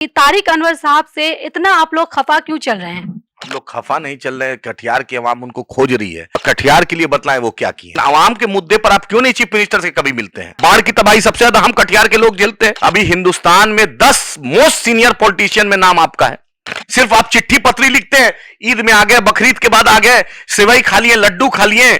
कि तारिक अनवर साहब से इतना आप लोग खफा क्यों चल रहे हैं? हम लोग खफा नहीं चल रहे हैं। कटिहार की आवाम उनको खोज रही है। कटिहार के लिए बतलाएं वो क्या किए। आवाम के मुद्दे पर आप क्यों नहीं चीफ मिनिस्टर से कभी मिलते हैं? बाढ़ की तबाही सबसे ज्यादा हम कटिहार के लोग झेलते हैं। अभी हिंदुस्तान में 10 मोस्ट सीनियर पॉलिटिशियन में नाम आपका है। सिर्फ आप चिट्ठी पत्री लिखते हैं, ईद में आ गए, बकरीद के बाद आ गए, सेवई खा लिए, लड्डू खा लिए,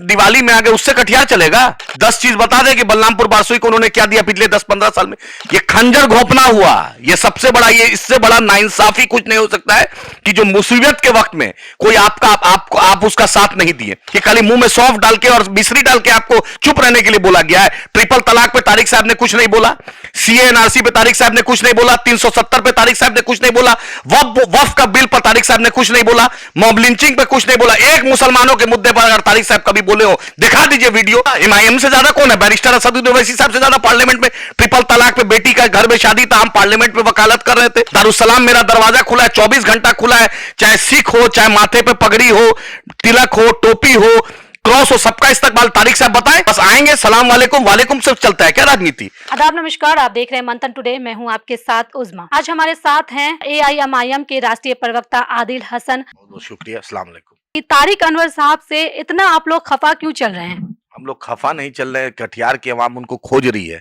दिवाली में आ गए, उससे कटिहार चलेगा? 10 चीज बता दे कि बलरामपुर बारसोई को उन्होंने क्या दिया पिछले 10-15 साल में। ये खंजर घोंपना हुआ, ये सबसे बड़ा, ये इससे बड़ा नाइंसाफी कुछ नहीं हो सकता है कि जो मुसीबत के वक्त में कोई आप उसका साथ नहीं दिए, कि खाली मुंह में सौंफ डाल के और मिश्री डाल के आपको चुप रहने के लिए बोला गया है। ट्रिपल तलाक पे तारिक साहब ने कुछ नहीं बोला, सीएनआरसी पे तारिक साहब ने कुछ नहीं बोला, 370 पे तारिक साहब ने कुछ नहीं बोला, वक्फ का बिल पर तारिक साहब ने कुछ नहीं बोला, मॉब लिंचिंग पे कुछ नहीं बोला। एक मुसलमानों के मुद्दे पर अगर तारिक साहब कभी बोले हो, दिखा दीजिए वीडियो। एमआईएम से ज्यादा कौन है? बैरिस्टर असदुद्दीन ओवैसी साहब से ज्यादा पार्लियामेंट में ट्रिपल तलाक पे, बेटी का घर में शादी था, हम पार्लियामेंट में वकालत कर रहे थे। दारुसलाम मेरा दरवाजा खुला है, 24 घंटा खुला है, चाहे सिख हो, चाहे माथे पे पगड़ी हो, तिलक हो, टोपी हो, क्रॉस हो, सबका इस्तकबाल। तारिक साहब बताएं, बस आएंगे सलाम वालेकुम वालेकुम सिर्फ चलता है क्या राजनीति? आदाब, नमस्कार, आप देख रहे हैं मंथन टुडे। मैं हूं आपके साथ उज़मा। आज हमारे साथ हैं एआईएमआईएम के राष्ट्रीय प्रवक्ता आदिल हसन। बहुत बहुत शुक्रिया, अस्सलाम वालेकुम। कि तारिक अनवर साहब से इतना आप लोग खफा क्यों चल रहे हैं? हम लोग खफा नहीं चल रहे हैं। कटिहार की आवाम उनको खोज रही है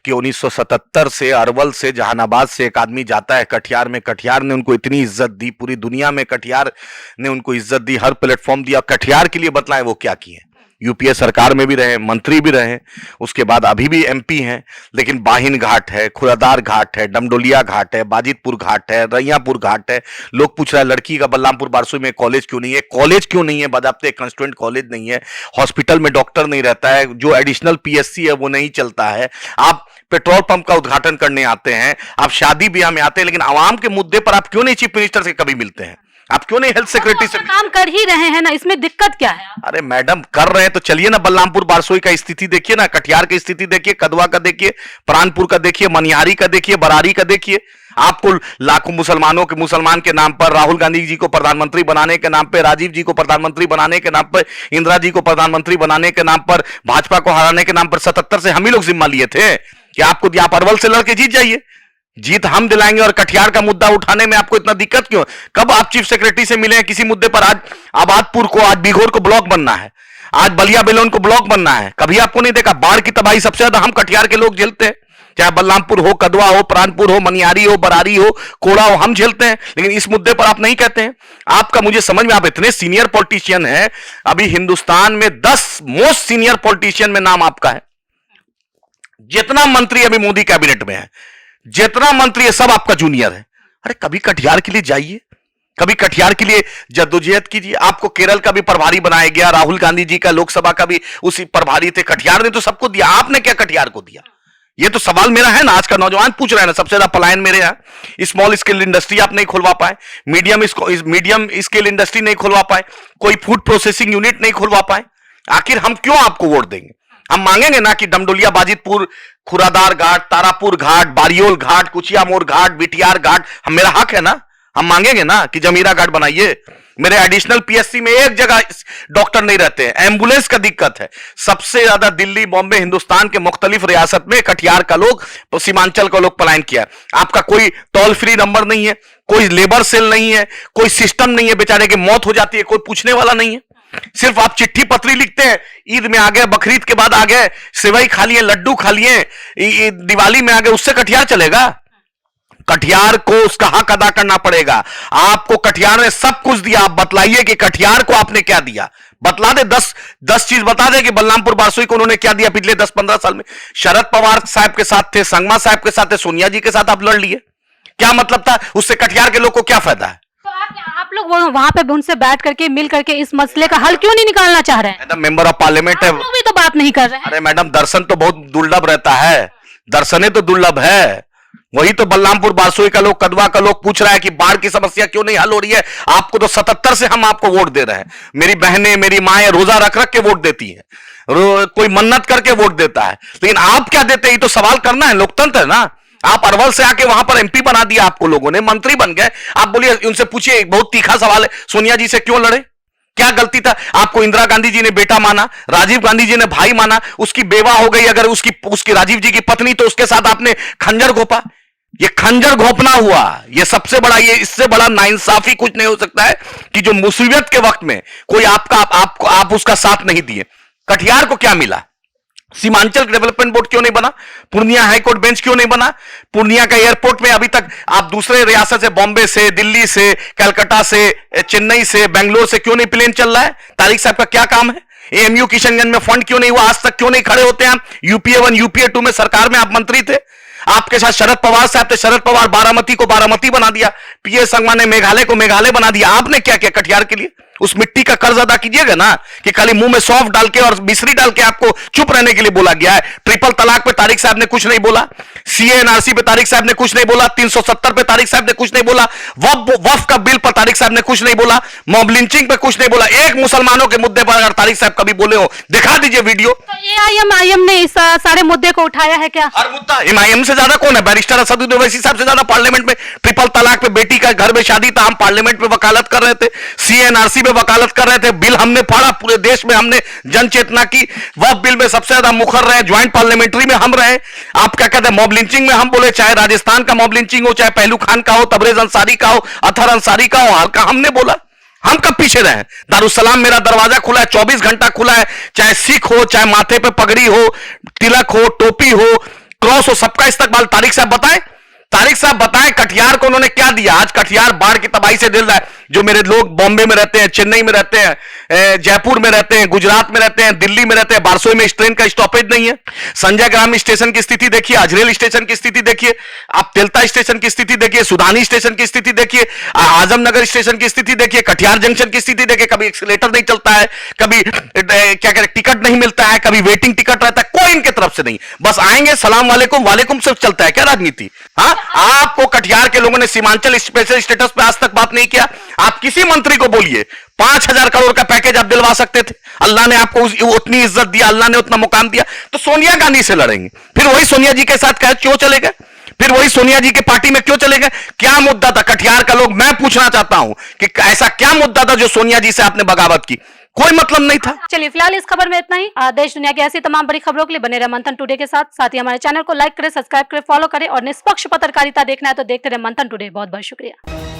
कि 1977 से, अरवल से, जहानाबाद से एक आदमी जाता है कटिहार में। कटिहार ने उनको इतनी इज्जत दी, पूरी दुनिया में कटिहार ने उनको इज्जत दी, हर प्लेटफॉर्म दिया। कटिहार के लिए बतलाएं वो क्या किए। यूपीए सरकार में भी रहे, मंत्री भी रहे, उसके बाद अभी भी एमपी हैं। लेकिन बाहिन घाट है, खुरादार घाट है, डमडोलिया घाट है, बाजितपुर घाट है, रैयापुर घाट है। लोग पूछ रहे हैं लड़की का बलरामपुर बारसोई में कॉलेज क्यों नहीं है? कॉलेज क्यों नहीं है? बाजाबते कंस्टिट्यूएंट कॉलेज नहीं है, हॉस्पिटल में डॉक्टर नहीं रहता है, जो एडिशनल पीएससी है वो नहीं चलता है। आप पेट्रोल पंप का उद्घाटन करने आते हैं, आप शादी ब्याह में आते हैं, लेकिन आवाम के मुद्दे पर आप क्यों नहीं चीफ मिनिस्टर से कभी मिलते हैं? आप क्यों नहीं हेल्थ सेक्रेटरी से? काम कर ही रहे हैं ना, इसमें दिक्कत क्या है? अरे मैडम, कर रहे हैं तो चलिए ना, बलरामपुर बारसोई का स्थिति देखिए ना, कटिहार की स्थिति देखिए, कदवा का देखिए, प्राणपुर का देखिए, मनिहारी का देखिए, बरारी का देखिए। आपको लाखों मुसलमान के नाम पर, राहुल गांधी जी को प्रधानमंत्री बनाने के नाम पे, राजीव जी को प्रधानमंत्री बनाने के नाम पर, इंदिरा जी को प्रधानमंत्री बनाने के नाम पर, भाजपा को हराने के नाम पर 77 से हम ही लोग जिम्मा लिए थे कि आपको, आप अरवल से लड़के जीत जाइए। जीत हम दिलाएंगे, और कटिहार का मुद्दा उठाने में आपको इतना दिक्कत क्यों? कब आप चीफ सेक्रेटरी से मिले हैं किसी मुद्दे पर? आज आबादपुर को, आज बिघोर को ब्लॉक बनना है, आज बलिया बेलोन को ब्लॉक बनना है, कभी आपको नहीं देखा? बाढ़ की तबाही सबसे ज्यादा हम कटिहार के लोग झेलते हैं, चाहे बलरामपुर हो, कदवा हो, प्राणपुर हो, मनिहारी हो, बरारी हो, कोड़ा हो, हम झेलते हैं। लेकिन इस मुद्दे पर आप नहीं कहते हैं। आपका मुझे समझ में, आप इतने सीनियर पॉलिटिशियन हैं, अभी हिंदुस्तान में 10 मोस्ट सीनियर पॉलिटिशियन में नाम आपका है। जितना मंत्री अभी मोदी कैबिनेट में है, जितना मंत्री है, सब आपका जूनियर है। अरे कभी कटिहार के लिए जाइए, कभी कटिहार के लिए जद्दोजहद कीजिए। आपको केरल का भी प्रभारी बनाया गया, राहुल गांधी जी का लोकसभा का भी उसी प्रभारी थे। कटिहार ने तो सबको दिया, आपने क्या कटिहार को दिया? ये तो सवाल मेरा है ना, आज का नौजवान पूछ रहा है ना। सबसे ज्यादा पलायन मेरे यहाँ। स्मॉल स्केल इंडस्ट्री आप नहीं खुलवा पाए, मीडियम स्केल इंडस्ट्री नहीं खुलवा पाए, कोई फूड प्रोसेसिंग यूनिट नहीं खुलवा पाए। आखिर हम क्यों आपको वोट देंगे? हम मांगेंगे ना कि डमडोलिया, बाजितपुर, खुरादार घाट, तारापुर घाट, बारियोल घाट, कुचिया मोड़ घाट, बिटियार घाट, हम, मेरा हक है ना, हम मांगेंगे ना कि जमीरा घाट बनाइए। मेरे एडिशनल पीएससी में एक जगह डॉक्टर नहीं रहते हैं, एम्बुलेंस का दिक्कत है। सबसे ज्यादा दिल्ली, बॉम्बे, हिंदुस्तान के मुख्तलिफ रियासत में कटिहार का लोग, सीमांचल का लोग पलायन किया। आपका कोई टोल फ्री नंबर नहीं है, कोई लेबर सेल नहीं है, कोई सिस्टम नहीं है, बेचारे की मौत हो जाती है, कोई पूछने वाला नहीं है। सिर्फ आप चिट्ठी पत्री लिखते हैं, ईद में आ गए, बकरीद के बाद आ गए, सेवई खा लिए, लड्डू खा लिए, दिवाली में आ गए, उससे कटिहार चलेगा? कटिहार को उसका हक अदा करना पड़ेगा। आपको कटिहार ने सब कुछ दिया, आप बतलाइए कि कटिहार को आपने क्या दिया। बतला दे, 10 चीज बता दे कि बलरामपुर बारसोई को उन्होंने क्या दिया पिछले 10-15 साल में। शरद पवार साहब के साथ थे, संगमा साहब के साथ थे, सोनिया जी के साथ आप लड़ लिए, क्या मतलब था? उससे कटिहार के लोग को क्या फायदा है? आप लोग वहां पे उनसे बैठ करके, मिल करके इस मसले का हल क्यों नहीं निकालना चाह रहे हैं? मैडम, मेंबर ऑफ पार्लियामेंट है, आप लोग भी तो बात नहीं कर रहे हैं। अरे मैडम, दर्शन तो बहुत दुर्लभ रहता है, दर्शने तो दुर्लभ है। वही तो बलरामपुर बारसोई का लोग, कदवा का लोग पूछ रहा है कि बाढ़ की समस्या क्यों नहीं हल हो रही है। आपको तो 77 से हम आपको वोट दे रहे हैं। मेरी बहनें, मेरी माएं रोजा रख रख के वोट देती हैं, कोई मन्नत करके वोट देता है, लेकिन आप क्या देते हैं? ये तो सवाल करना है, लोकतंत्र है ना। आप अरवल से आके वहां पर एमपी बना दिया, आपको लोगों ने मंत्री बन गए। आप बोलिए, उनसे पूछिए, बहुत तीखा सवाल है, सोनिया जी से क्यों लड़े? क्या गलती था? आपको इंदिरा गांधी जी ने बेटा माना, राजीव गांधी जी ने भाई माना, उसकी बेवा हो गई अगर उसकी राजीव जी की पत्नी, तो उसके साथ आपने खंजर घोपा। ये खंजर घोंपना हुआ, ये सबसे बड़ा, ये इससे बड़ा नाइंसाफी कुछ नहीं हो सकता है कि जो मुसीबत के वक्त में कोई आप उसका साथ नहीं दिए। कटिहार को क्या मिला? सीमांचल डेवलपमेंट बोर्ड क्यों नहीं बना? पूर्णिया हाईकोर्ट बेंच क्यों नहीं बना? पूर्णिया का एयरपोर्ट में अभी तक आप दूसरे रियासत से, बॉम्बे से, दिल्ली से, कलकत्ता से, चेन्नई से, बेंगलोर से क्यों नहीं प्लेन चल रहा है? तारिक साहब का क्या काम है? एएमयू किशनगंज में फंड क्यों नहीं हुआ? आज तक क्यों नहीं खड़े होते हैं? यूपीए 1 यूपीए 2 में सरकार में आप मंत्री थे, आपके साथ शरद पवार साहब थे। शरद पवार बारामती को बारामती बना दिया, पीएस संगमा ने मेघालय को मेघालय बना दिया। आपने क्या किया कटिहार के लिए? उस मिट्टी का कर्ज अदा कीजिएगा ना, कि खाली मुंह में सौंफ डाल के और मिश्री डाल के आपको चुप रहने के लिए बोला गया है। ट्रिपल तलाक पे तारिक साहब ने कुछ नहीं बोला, सीएनआरसी पे तारिक साहब ने कुछ नहीं बोला, 370 पे तारिक साहब ने कुछ नहीं बोला, वक्फ का बिल पर तारिक साहब ने कुछ नहीं बोला, मॉब लिंचिंग पे कुछ नहीं बोला। एक मुसलमानों के मुद्दे पर अगर तारिक साहब कभी बोले हो, दिखा दीजिए वीडियो। तो एआईएम ने इस सारे मुद्दे को उठाया है क्या? हर मुद्दा एमआईएम से ज्यादा कौन है? बैरिस्टर असदुद्दीन ओवैसी साहब से ज्यादा पार्लियामेंट में ट्रिपल तलाक पे, बेटी का घर में शादी था, हम पार्लियामेंट में वकालत कर रहे थे, सीएनआरसी पे वकालत कर रहे थे, बिल हमने फाड़ा, पूरे देश में हमने जन चेतना की, वह बिल में सबसे ज्यादा मुखर रहे, ज्वाइंट पार्लियामेंट्री में हम रहे। आप क्या कहते हैं मॉब लिंचिंग में हम बोले, चाहे राजस्थान का मॉब लिंचिंग हो, चाहे पहलू खान का हो, तबरेज अंसारी का हो, अतहर अंसारी का हो, हल्का हमने बोला। हम कब पीछे रहे? दारुसलाम मेरा दरवाजा खुला है, 24 घंटा खुला है, चाहे सिख हो, चाहे माथे पे पगड़ी हो, तिलक हो, टोपी हो, क्रॉस हो, सबका इस्तकबाल। तारिक साहब बताएं, तारिक साहब बताएं कटिहार को उन्होंने क्या दिया? आज कटिहार बाढ़ की तबाही से दिल रहा है। जो मेरे लोग बॉम्बे में रहते हैं, चेन्नई में रहते हैं, जयपुर में रहते हैं, गुजरात में रहते हैं, दिल्ली में रहते हैं, बारसोई में इस ट्रेन का स्टॉपेज नहीं है। संजय ग्राम स्टेशन की स्थिति देखिए, अजरेल स्टेशन की स्थिति देखिए, आप तेलता स्टेशन की स्थिति देखिए, सुधानी स्टेशन की स्थिति देखिए, आजमनगर स्टेशन की स्थिति देखिए, कटिहार जंक्शन की स्थिति देखिए। कभी एक्सीलेटर नहीं चलता है, कभी क्या कहते टिकट नहीं मिलता है, कभी वेटिंग टिकट रहता है, कोई इनके तरफ से नहीं। बस आएंगे सलाम वालेकुम वालेकुम सिर्फ चलता है। क्या राजनीति? हाँ, आपको कटिहार के लोगों ने सीमांचल स्पेशल स्टेटस पे आज तक बात नहीं किया। आप किसी मंत्री को बोलिए 5,000 करोड़ का पैकेज आप दिलवा सकते थे, अल्लाह ने आपको उतनी इज्जत दिया, अल्लाह ने उतना मुकाम दिया, तो सोनिया गांधी से लड़ेंगे। फिर वही सोनिया जी के साथ क्यों चले गए? फिर वही सोनिया जी के पार्टी में क्यों चले गए? क्या मुद्दा था कटिहार का? लोग, मैं पूछना चाहता हूं कि ऐसा क्या मुद्दा था जो सोनिया जी से आपने बगावत की? कोई मतलब नहीं था। चलिए फिलहाल इस खबर में इतना ही। देश दुनिया की ऐसी तमाम बड़ी खबरों के लिए बने रहे मंथन टुडे के साथ ही हमारे चैनल को लाइक करें, सब्सक्राइब करें, फॉलो करें और निष्पक्ष पत्रकारिता देखना है तो देखते रहे मंथन टुडे। बहुत बहुत शुक्रिया।